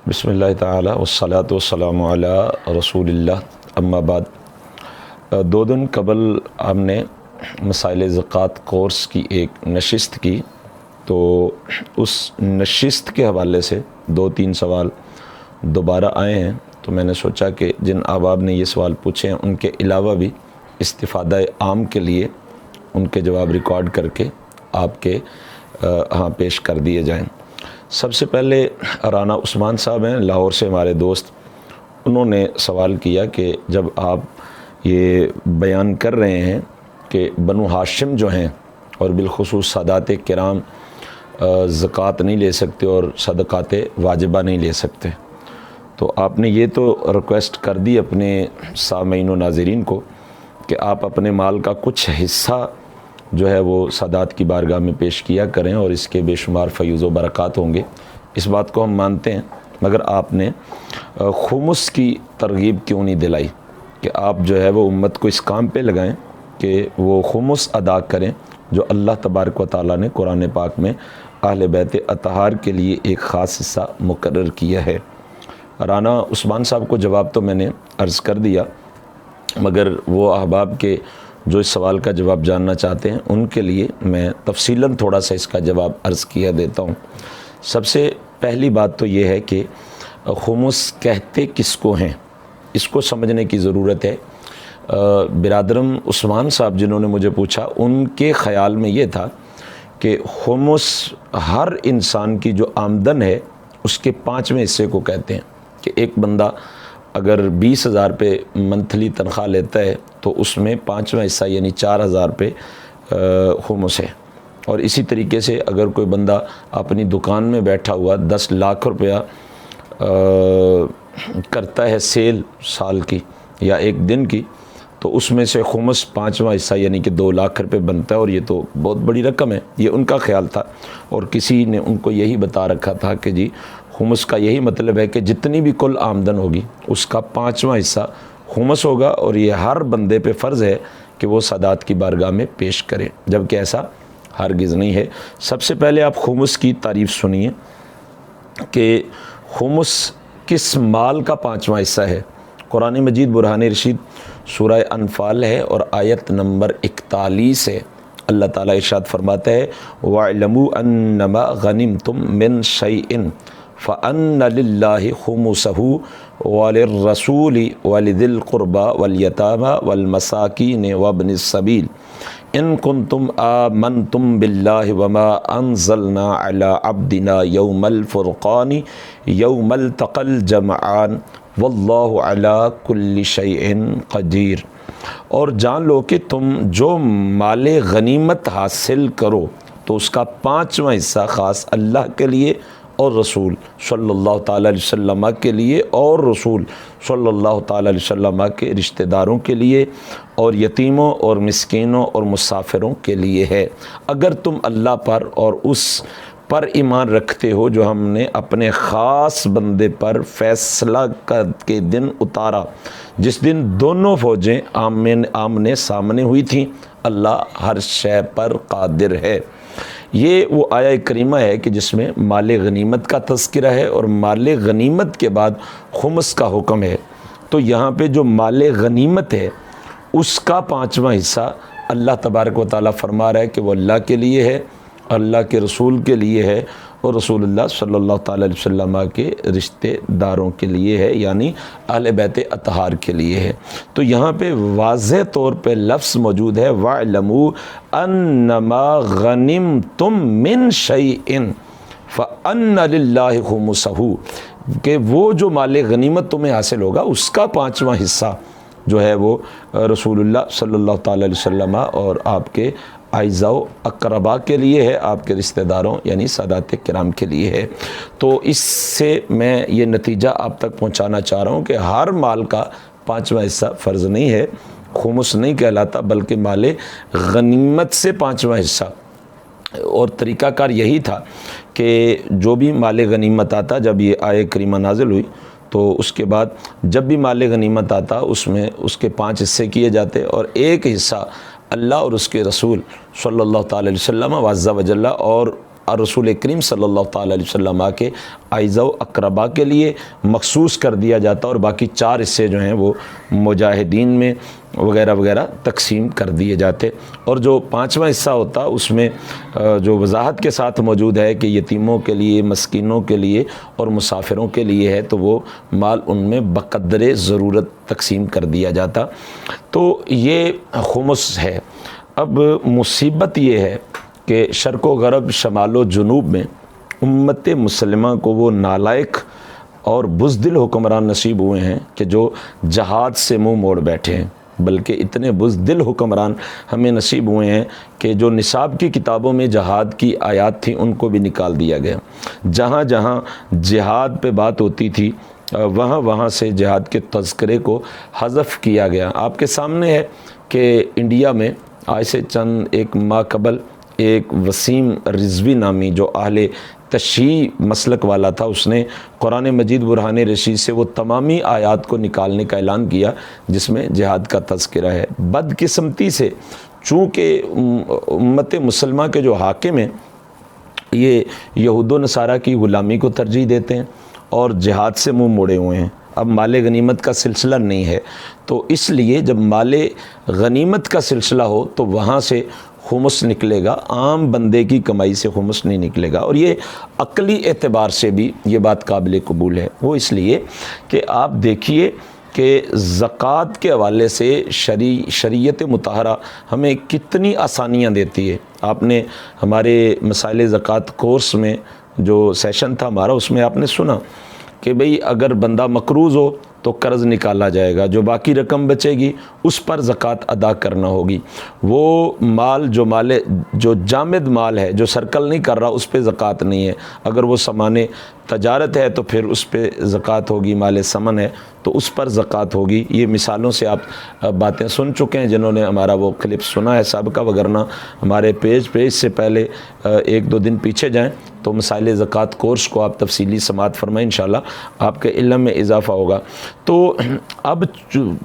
بسم اللہ تعالی والصلاة والسلام علی رسول اللہ، اما بعد۔ 2 دن قبل ہم نے مسائل زکوٰۃ کورس کی ایک نشست کی، تو اس نشست کے حوالے سے 2-3 سوال دوبارہ آئے ہیں، تو میں نے سوچا کہ جن احباب نے یہ سوال پوچھے ہیں ان کے علاوہ بھی استفادہ عام کے لیے ان کے جواب ریکارڈ کر کے آپ کے ہاں پیش کر دیے جائیں۔ سب سے پہلے رانا عثمان صاحب ہیں، لاہور سے ہمارے دوست، انہوں نے سوال کیا کہ جب آپ یہ بیان کر رہے ہیں کہ بنو ہاشم جو ہیں اور بالخصوص سادات کرام زکوٰۃ نہیں لے سکتے اور صدقات واجبہ نہیں لے سکتے، تو آپ نے یہ تو ریکویسٹ کر دی اپنے سامعین و ناظرین کو کہ آپ اپنے مال کا کچھ حصہ جو ہے وہ سادات کی بارگاہ میں پیش کیا کریں اور اس کے بے شمار فیوز و برکات ہوں گے، اس بات کو ہم مانتے ہیں، مگر آپ نے خمس کی ترغیب کیوں نہیں دلائی کہ آپ جو ہے وہ امت کو اس کام پہ لگائیں کہ وہ خمس ادا کریں جو اللہ تبارک و تعالیٰ نے قرآن پاک میں اہل بیت اطہار کے لیے ایک خاص حصہ مقرر کیا ہے۔ رانا عثمان صاحب کو جواب تو میں نے عرض کر دیا، مگر وہ احباب کے جو اس سوال کا جواب جاننا چاہتے ہیں ان کے لیے میں تفصیلاً تھوڑا سا اس کا جواب عرض کیا دیتا ہوں۔ سب سے پہلی بات تو یہ ہے کہ خمس کہتے کس کو ہیں، اس کو سمجھنے کی ضرورت ہے۔ برادرم عثمان صاحب جنہوں نے مجھے پوچھا، ان کے خیال میں یہ تھا کہ خمس ہر انسان کی جو آمدن ہے اس کے 5ویں حصے کو کہتے ہیں، کہ ایک بندہ اگر 20,000 روپے منتھلی تنخواہ لیتا ہے تو اس میں 5واں حصہ یعنی 4,000 روپے خمس ہے، اور اسی طریقے سے اگر کوئی بندہ اپنی دکان میں بیٹھا ہوا 10 لاکھ روپیہ کرتا ہے سیل سال کی یا ایک دن کی، تو اس میں سے خمس 5واں حصہ یعنی کہ 2 لاکھ روپے بنتا ہے، اور یہ تو بہت بڑی رقم ہے، یہ ان کا خیال تھا، اور کسی نے ان کو یہی بتا رکھا تھا کہ جی خمس کا یہی مطلب ہے کہ جتنی بھی کل آمدن ہوگی اس کا 5واں حصہ خمس ہوگا، اور یہ ہر بندے پہ فرض ہے کہ وہ سادات کی بارگاہ میں پیش کرے، جبکہ ایسا ہرگز نہیں ہے۔ سب سے پہلے آپ خمس کی تعریف سنیے کہ خمس کس مال کا 5واں حصہ ہے۔ قرآن مجید برہان رشید سورہ انفال ہے اور آیت نمبر 41 ہے۔ اللہ تعالیٰ ارشاد فرماتا ہے وَاعْلَمُوا أَنَّمَا غَنِمْتُم مِّن شَيْءٍ فَأَنَّ لِلَّهِ خُمُسَهُ وَلِلرَّسُولِ وَلِذِي الْقُرْبَى وَالْيَتَامَى وَالْمَسَاكِينِ وَابْنِ السَّبِيلِ إِن كُنتُمْ آمَنْتُم بِاللَّهِ وَمَا أَنزَلْنَا عَلَىٰ عَبْدِنَا يَوْمَ الْفُرْقَانِ يَوْمَ الْتَقَى الْجَمْعَانِ وَاللَّهُ عَلَىٰ كُلِّ شَيْءٍ قَدِيرٌ۔ اور جان لو کہ تم جو مال غنیمت حاصل کرو تو اس کا 5واں حصہ خاص اللہ کے لیے اور رسول صلی اللہ تعالیٰ علیہ وسلم کے لیے اور رسول صلی اللہ تعالیٰ علیہ وسلم کے رشتہ داروں کے لیے اور یتیموں اور مسکینوں اور مسافروں کے لیے ہے، اگر تم اللہ پر اور اس پر ایمان رکھتے ہو جو ہم نے اپنے خاص بندے پر فیصلہ کے دن اتارا، جس دن دونوں فوجیں آمنے سامنے ہوئی تھیں، اللہ ہر شے پر قادر ہے۔ یہ وہ آیہ کریمہ ہے کہ جس میں مال غنیمت کا تذکرہ ہے اور مال غنیمت کے بعد خمس کا حکم ہے، تو یہاں پہ جو مال غنیمت ہے اس کا 5واں حصہ اللہ تبارک و تعالیٰ فرما رہا ہے کہ وہ اللہ کے لیے ہے، اللہ کے رسول کے لیے ہے، اور رسول اللہ صلی اللہ تعالیٰ علیہ وسلم کے رشتہ داروں کے لیے ہے، یعنی اہل بیت اطہار کے لیے ہے۔ تو یہاں پہ واضح طور پہ لفظ موجود ہے وَاعْلَمُوا أَنَّمَا غَنِمْتُم مِّن شَيْءٍ فَأَنَّ لِلَّهِ خُمُسَهُ، کہ وہ جو مال غنیمت تمہیں حاصل ہوگا اس کا 5واں حصہ جو ہے وہ رسول اللہ صلی اللہ تعالیٰ علیہ وسلم اور آپ کے اعزاء و اقرباء کے لیے ہے، آپ کے رشتہ داروں یعنی سادات کرام کے لیے ہے۔ تو اس سے میں یہ نتیجہ آپ تک پہنچانا چاہ رہا ہوں کہ ہر مال کا 5واں حصہ فرض نہیں ہے، خمس نہیں کہلاتا، بلکہ مال غنیمت سے 5واں حصہ۔ اور طریقہ کار یہی تھا کہ جو بھی مال غنیمت آتا، جب یہ آیہ کریمہ نازل ہوئی تو اس کے بعد جب بھی مال غنیمت آتا اس میں اس کے 5 حصے کیے جاتے، اور ایک حصہ اللہ اور اس کے رسول صلی اللہ تعالی علیہ وسلم عز و جل اور رسول کریم صلی اللہ تعالی علیہ وسلم کے اعزا و اقربا کے لیے مخصوص کر دیا جاتا اور باقی 4 حصے جو ہیں وہ مجاہدین میں وغیرہ وغیرہ تقسیم کر دیے جاتے، اور جو 5واں حصہ ہوتا اس میں جو وضاحت کے ساتھ موجود ہے کہ یتیموں کے لیے، مسکینوں کے لیے اور مسافروں کے لیے ہے، تو وہ مال ان میں بقدر ضرورت تقسیم کر دیا جاتا۔ تو یہ خمس ہے۔ اب مصیبت یہ ہے کہ شرق و غرب، شمال و جنوب میں امت مسلمہ کو وہ نالائق اور بزدل حکمران نصیب ہوئے ہیں کہ جو جہاد سے منہ موڑ بیٹھے ہیں، بلکہ اتنے بزدل حکمران ہمیں نصیب ہوئے ہیں کہ جو نصاب کی کتابوں میں جہاد کی آیات تھیں ان کو بھی نکال دیا گیا۔ جہاں جہاں جہاد پہ بات ہوتی تھی وہاں سے جہاد کے تذکرے کو حذف کیا گیا۔ آپ کے سامنے ہے کہ انڈیا میں آج سے چند ایک ماہ قبل ایک وسیم رضوی نامی جو اہل تشیع مسلک والا تھا، اس نے قرآن مجید برہان رشید سے وہ تمامی آیات کو نکالنے کا اعلان کیا جس میں جہاد کا تذکرہ ہے۔ بدقسمتی سے چونکہ امت مسلمہ کے جو حاکم ہیں یہ یہود و نصارہ کی غلامی کو ترجیح دیتے ہیں اور جہاد سے منہ موڑے ہوئے ہیں۔ اب مال غنیمت کا سلسلہ نہیں ہے، تو اس لیے جب مال غنیمت کا سلسلہ ہو تو وہاں سے خمس نکلے گا، عام بندے کی کمائی سے خمس نہیں نکلے گا۔ اور یہ عقلی اعتبار سے بھی یہ بات قابل قبول ہے۔ وہ اس لیے کہ آپ دیکھیے کہ زکوٰۃ کے حوالے سے شریعت مطہرہ ہمیں کتنی آسانیاں دیتی ہے۔ آپ نے ہمارے مسائل زکوٰۃ کورس میں جو سیشن تھا ہمارا، اس میں آپ نے سنا کہ بھئی اگر بندہ مقروض ہو تو قرض نکالا جائے گا، جو باقی رقم بچے گی اس پر زکوٰۃ ادا کرنا ہوگی۔ وہ مال جو جامد مال ہے، جو سرکل نہیں کر رہا، اس پہ زکوٰۃ نہیں ہے۔ اگر وہ سامان تجارت ہے تو پھر اس پہ زکوٰۃ ہوگی، مال ثمن ہے تو اس پر زکوٰۃ ہوگی۔ یہ مثالوں سے آپ باتیں سن چکے ہیں جنہوں نے ہمارا وہ کلپ سنا ہے سابقہ، وگرنہ ہمارے پیج سے پہلے 1-2 دن پیچھے جائیں تو مسائل زکوٰۃ کورس کو آپ تفصیلی سماعت فرمائیں، انشاءاللہ آپ کے علم میں اضافہ ہوگا۔ تو اب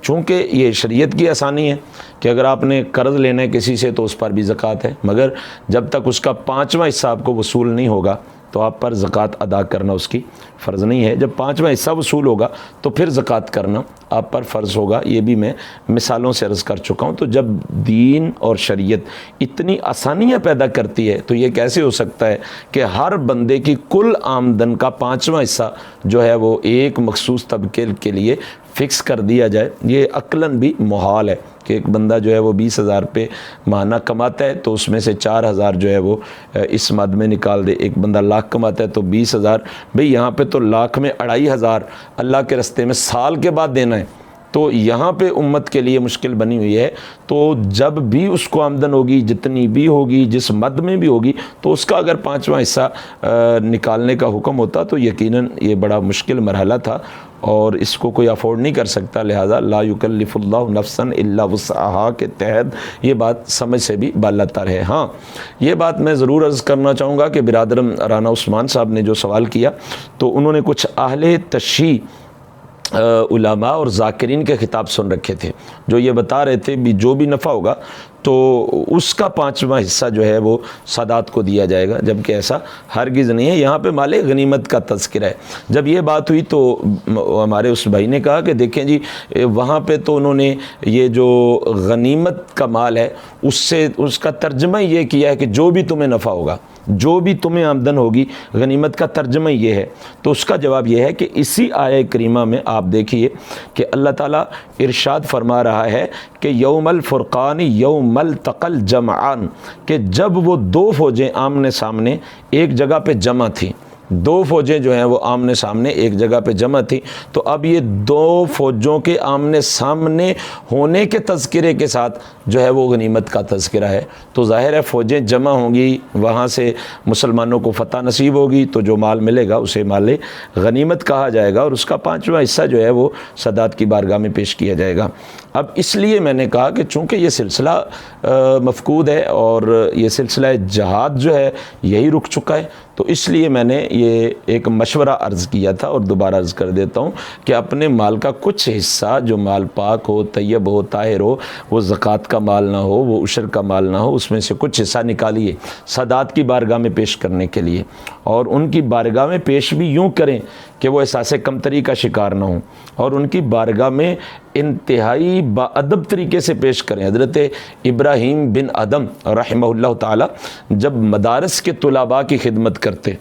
چونکہ یہ شریعت کی آسانی ہے کہ اگر آپ نے قرض لینا ہے کسی سے تو اس پر بھی زکوٰۃ ہے، مگر جب تک اس کا 5واں حصہ آپ کو وصول نہیں ہوگا تو آپ پر زکوٰۃ ادا کرنا اس کی فرض نہیں ہے۔ جب 5واں حصہ وصول ہوگا تو پھر زکوٰۃ کرنا آپ پر فرض ہوگا۔ یہ بھی میں مثالوں سے عرض کر چکا ہوں۔ تو جب دین اور شریعت اتنی آسانیاں پیدا کرتی ہے تو یہ کیسے ہو سکتا ہے کہ ہر بندے کی کل آمدن کا 5واں حصہ جو ہے وہ ایک مخصوص طبقے کے لیے فکس کر دیا جائے؟ یہ عقلاً بھی محال ہے کہ ایک بندہ جو ہے وہ 20,000 روپے ماہانہ کماتا ہے تو اس میں سے 4,000 جو ہے وہ اس مد میں نکال دے۔ ایک بندہ لاکھ کماتا ہے تو 20,000، بھئی یہاں پہ تو لاکھ میں 2,500 اللہ کے رستے میں سال کے بعد دینا ہے، تو یہاں پہ امت کے لیے مشکل بنی ہوئی ہے۔ تو جب بھی اس کو آمدن ہوگی، جتنی بھی ہوگی، جس مد میں بھی ہوگی، تو اس کا اگر 5واں حصہ نکالنے کا حکم ہوتا تو یقیناً یہ بڑا مشکل مرحلہ تھا اور اس کو کوئی افورڈ نہیں کر سکتا۔ لہذا لا یکلف اللہ نفسا الا وسعہا کے تحت یہ بات سمجھ سے بھی بالاتر ہے۔ ہاں، یہ بات میں ضرور عرض کرنا چاہوں گا کہ برادرم رانا عثمان صاحب نے جو سوال کیا تو انہوں نے کچھ اہل تشیع علماء اور ذاکرین کے خطاب سن رکھے تھے جو یہ بتا رہے تھے بھی جو بھی نفع ہوگا تو اس کا 5واں حصہ جو ہے وہ سادات کو دیا جائے گا، جبکہ ایسا ہرگز نہیں ہے۔ یہاں پہ مال غنیمت کا تذکرہ ہے۔ جب یہ بات ہوئی تو ہمارے اس بھائی نے کہا کہ دیکھیں جی وہاں پہ تو انہوں نے یہ جو غنیمت کا مال ہے اس کا ترجمہ یہ کیا ہے کہ جو بھی تمہیں نفع ہوگا، جو بھی تمہیں آمدن ہوگی، غنیمت کا ترجمہ یہ ہے۔ تو اس کا جواب یہ ہے کہ اسی آیہ کریمہ میں آپ دیکھیے کہ اللہ تعالیٰ ارشاد فرما رہا ہے کہ یوم الفرقان یوم التقى الجمعان، کہ جب وہ 2 فوجیں آمنے سامنے ایک جگہ پہ جمع تھیں، 2 فوجیں جو ہیں وہ آمنے سامنے ایک جگہ پہ جمع تھی، تو اب یہ 2 فوجوں کے آمنے سامنے ہونے کے تذکرے کے ساتھ جو ہے وہ غنیمت کا تذکرہ ہے۔ تو ظاہر ہے فوجیں جمع ہوں گی، وہاں سے مسلمانوں کو فتح نصیب ہوگی تو جو مال ملے گا اسے مال غنیمت کہا جائے گا اور اس کا 5واں حصہ جو ہے وہ سادات کی بارگاہ میں پیش کیا جائے گا۔ اب اس لیے میں نے کہا کہ چونکہ یہ سلسلہ مفقود ہے اور یہ سلسلہ جہاد جو ہے یہی رک چکا ہے، تو اس لیے میں نے یہ ایک مشورہ عرض کیا تھا اور دوبارہ عرض کر دیتا ہوں کہ اپنے مال کا کچھ حصہ جو مال پاک ہو، طیب ہو، طاہر ہو، وہ زکوٰۃ کا مال نہ ہو، وہ عشر کا مال نہ ہو، اس میں سے کچھ حصہ نکالیے سادات کی بارگاہ میں پیش کرنے کے لیے، اور ان کی بارگاہ میں پیش بھی یوں کریں کہ وہ احساس کمتری کا شکار نہ ہوں، اور ان کی بارگاہ میں انتہائی باادب طریقے سے پیش کریں۔ حضرت ابراہیم بن ادم رحمہ اللہ تعالی جب مدارس کے طلباء کی خدمت کرتے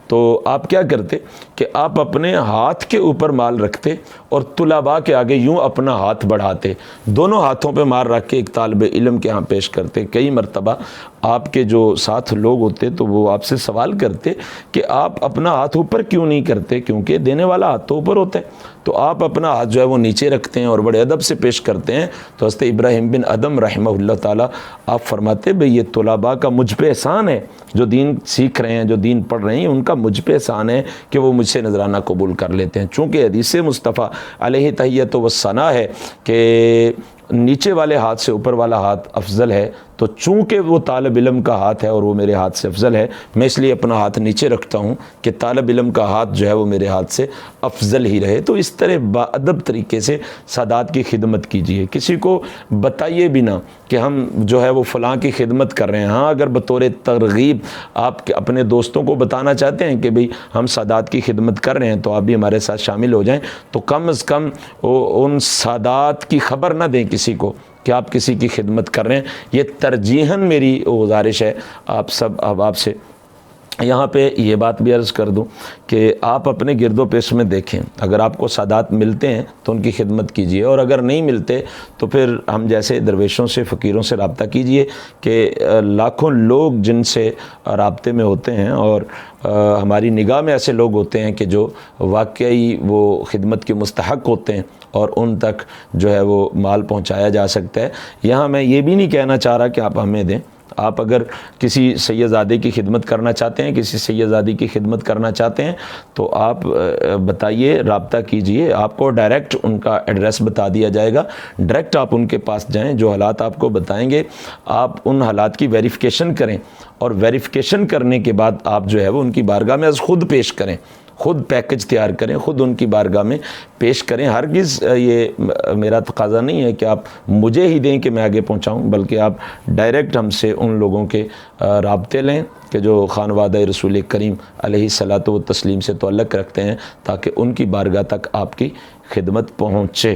تو آپ کیا کرتے کہ آپ اپنے ہاتھ کے اوپر مال رکھتے اور طلباء کے آگے یوں اپنا ہاتھ بڑھاتے، دونوں ہاتھوں پہ مال رکھ کے ایک طالب علم کے ہاں پیش کرتے۔ کئی مرتبہ آپ کے جو ساتھ لوگ ہوتے تو وہ آپ سے سوال کرتے کہ آپ اپنا ہاتھ اوپر کیوں نہیں کرتے، کیونکہ دینے والا ہاتھ تو اوپر ہوتا ہے، تو آپ اپنا ہاتھ جو ہے وہ نیچے رکھتے ہیں اور بڑے ادب سے پیش کرتے ہیں۔ تو حضرت ابراہیم بن ادم رحمہ اللہ تعالیٰ آپ فرماتے بھئی یہ طلباء کا مجھ پہ احسان ہے، جو دین سیکھ رہے ہیں، جو دین پڑھ رہے ہیں، ان کا مجھ پہ احسان ہے کہ وہ مجھ سے نذرانہ قبول کر لیتے ہیں۔ چونکہ حدیث مصطفیٰ علیہ تحیۃ و ثنا ہے کہ نیچے والے ہاتھ سے اوپر والا ہاتھ افضل ہے، تو چونکہ وہ طالب علم کا ہاتھ ہے اور وہ میرے ہاتھ سے افضل ہے، میں اس لیے اپنا ہاتھ نیچے رکھتا ہوں کہ طالب علم کا ہاتھ جو ہے وہ میرے ہاتھ سے افضل ہی رہے۔ تو اس طرح باادب طریقے سے سادات کی خدمت کیجیے، کسی کو بتائیے بھی نہ کہ ہم جو ہے وہ فلاں کی خدمت کر رہے ہیں۔ ہاں اگر بطور ترغیب آپ اپنے دوستوں کو بتانا چاہتے ہیں کہ بھئی ہم سادات کی خدمت کر رہے ہیں تو آپ بھی ہمارے ساتھ شامل ہو جائیں، تو کم از کم ان سادات کی خبر نہ دیں کسی کو کہ آپ کسی کی خدمت کر رہے ہیں۔ یہ ترجیحاً میری گزارش ہے آپ سب احباب سے۔ یہاں پہ یہ بات بھی عرض کر دوں کہ آپ اپنے گرد و پیش میں دیکھیں، اگر آپ کو سادات ملتے ہیں تو ان کی خدمت کیجیے، اور اگر نہیں ملتے تو پھر ہم جیسے درویشوں سے، فقیروں سے رابطہ کیجیے کہ لاکھوں لوگ جن سے رابطے میں ہوتے ہیں اور ہماری نگاہ میں ایسے لوگ ہوتے ہیں کہ جو واقعی وہ خدمت کے مستحق ہوتے ہیں اور ان تک جو ہے وہ مال پہنچایا جا سکتا ہے۔ یہاں میں یہ بھی نہیں کہنا چاہ رہا کہ آپ ہمیں دیں، آپ اگر کسی سیدزادے کی خدمت کرنا چاہتے ہیں، کسی سیدزادی کی خدمت کرنا چاہتے ہیں تو آپ بتائیے، رابطہ کیجئے، آپ کو ڈائریکٹ ان کا ایڈریس بتا دیا جائے گا، ڈائریکٹ آپ ان کے پاس جائیں، جو حالات آپ کو بتائیں گے آپ ان حالات کی ویریفیکیشن کریں، اور ویریفیکیشن کرنے کے بعد آپ جو ہے وہ ان کی بارگاہ میں از خود پیش کریں، خود پیکج تیار کریں، خود ان کی بارگاہ میں پیش کریں۔ ہرگز یہ میرا تقاضا نہیں ہے کہ آپ مجھے ہی دیں کہ میں آگے پہنچاؤں، بلکہ آپ ڈائریکٹ ہم سے ان لوگوں کے رابطے لیں کہ جو خانوادہ رسول کریم علیہ الصلاۃ والتسلیم سے تعلق رکھتے ہیں، تاکہ ان کی بارگاہ تک آپ کی خدمت پہنچے۔